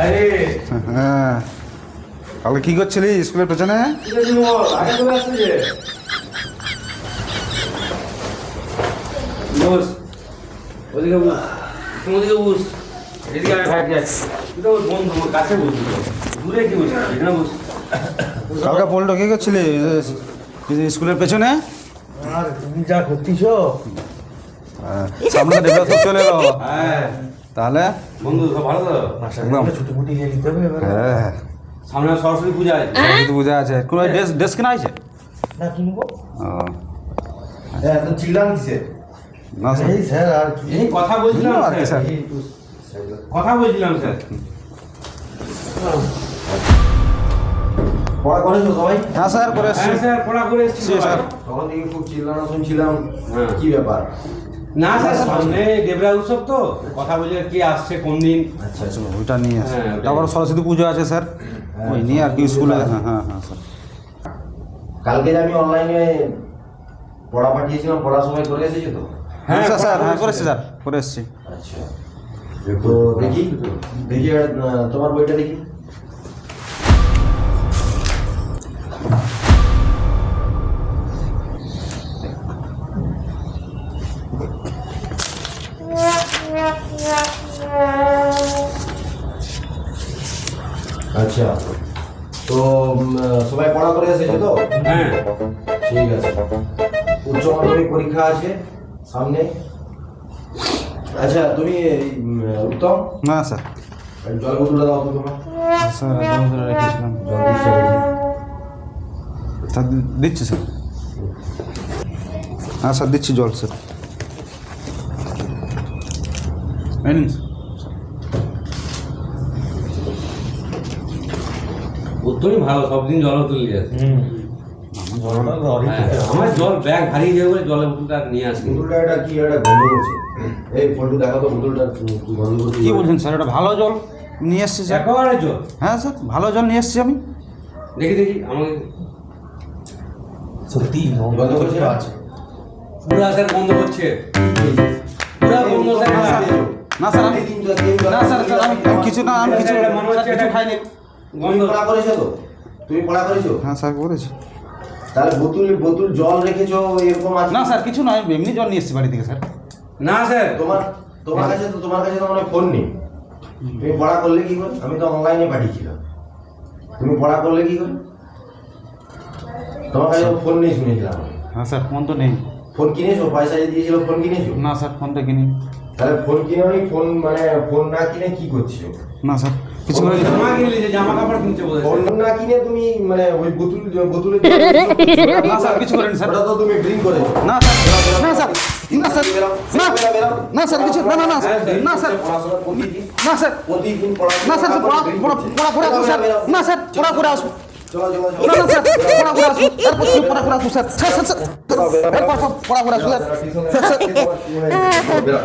হ্যাঁ, কালকে কি করছিলি স্কুলের পেছনে? কালকে পল্টো কি করছিলি স্কুলের পেছনে? আর তুমি যা করতিস সামনে ডেভেলপ চলে এলো। তাহলে বন্ধু সব ভালো তো? একদম ছুটি মুটি গিয়ে নিতে হবে এবার। হ্যাঁ, সামনে সরস্বতী পূজা আছে। সবই তো বোঝা আছে। কোনো ড্রেস কেনা আছে? না কিনবো ও, তো চিল্লান কিসে? না স্যার, এই স্যার আর কি এই কথা বলছিলাম আর কি স্যার, স্যার? কথা বলছিলাম স্যার। পড়া করেছো সবাই? হ্যাঁ স্যার, করে এসছি। হ্যাঁ স্যার, পড়া করে এসেছি জি, স্যার। তখন থেকে খুব চিল্লানো শুনছিলাম। হ্যাঁ। কি ব্যাপার? না স্যার, সামনে দেবরা উৎসব তো, কথা বলে কে আসছে কোন দিন। আচ্ছা আচ্ছা। ওইটা নিয়ে আসি। হ্যাঁ, ওটাই। তারপর সরস্বতী পুজো আছে স্যার, ওই নিয়ে আর কি স্কুলে। হ্যাঁ হ্যাঁ হ্যাঁ স্যার। কালকে যে আমি অনলাইনে পড়া পাঠিয়েছিলাম, পড়া সবাই করে এসেছো তো? হ্যাঁ স্যার, স্যার হ্যাঁ করেছি স্যার, করে এসছি। আচ্ছা, তো দেখি দেখি তোমার বইটা দেখি। আচ্ছা, তো সবাই পড়া করে এসেছো তো? হ্যাঁ ঠিক আছে। উচ্চ মাধ্যমিক পরীক্ষা আছে সামনে। আচ্ছা, তুমি উত্তম না স্যার, জলের বোতলটা দাও তো তোমার। স্যার জল ধরে রেখেছিলাম। জল দিচ্ছে দেখি। স্যার দিচ্ছি স্যার। হ্যাঁ স্যার, দিচ্ছি জল স্যার। এই নিন স্যার। উত্তরই ভালো, সব দিন জল তুলে নিয়ে আসে। হ্যাঁ, আমার জল ব্যাগ ভারী হয়ে গেলে জলের বোতলটা নিয়ে আসি। বোতলটা এটা কি একটা গন্ধ করছে। এই ফটো দেখো তো বোতলটা কি গন্ধ করছে। কি বলছেন স্যার? এটা ভালো জল নিয়ে এসছি স্যার। একেবারে জল। হ্যাঁ স্যার, ভালো জল নিয়ে এসছি আমি। দেখি দেখি আমাকে সত্যি গন্ধ করছে না? পুরা স্যার বন্ধ করছে, পুরা বন্ধ স্যার। না স্যার, আমি না স্যার, স্যার আমি কিছু না, আমি কিছু এটা মনে হচ্ছে স্যার, কিছু এটা- খাইনি। গন্ধ। পড়া করেছো তো? তুমি পড়া করেছো? হ্যাঁ স্যার, করেছি। তাহলে বোতল বোতল জল রেখেছো এরকম আছে? না স্যার, কিছু নয়, এমনি জল নিয়ে এসছি বাড়ি থেকে স্যার। না স্যার, তোমার তোমার কাছে তো মনে হয় ফোন নেই। তুমি পড়া করলে কি করে? আমি তো অনলাইনে পাঠিয়েছিলাম। তুমি পড়া করলে কি করে? তোমার কাছে তো ফোন নেই শুনেছিলাম আমি। হ্যাঁ স্যার, ফোন তো নেই। ফোন কিনেছো? পয়সা যে দিয়েছিল ফোন কিনেছো? না স্যার, ফোনটা কিনি। তাহলে ফোন কিনে ফোন মানে ফোন না কিনে কি করছো? না স্যার, কিছু করে জামা কিনলি যে জামা কাপড় কিনতে বলেছে। ফোন না কিনে তুমি মানে ওই বোতলে না স্যার, কিছু করেনি স্যার। ওটা তো তুমি ড্রিঙ্ক করেছো। না স্যার, না স্যার, না স্যার, বেরাও, না বেরাও। না স্যার, কিছু না, না না স্যার, না স্যার, পড়াশোনা প্রতিদিন না স্যার, প্রতিদিন পড়াশোনা না স্যার, পড়া drink পড়া করছে। পড়া করে আসুন স্যার। না স্যার, পড়া করে আসুন। চলো চলো না না স্যার, পড়া করে আসুন। তারপর তুমি পড়া করে আসুন স্যার। স্যার স্যার স্যার, পড়া করে আসুন স্যার। স্যার স্যার, চলো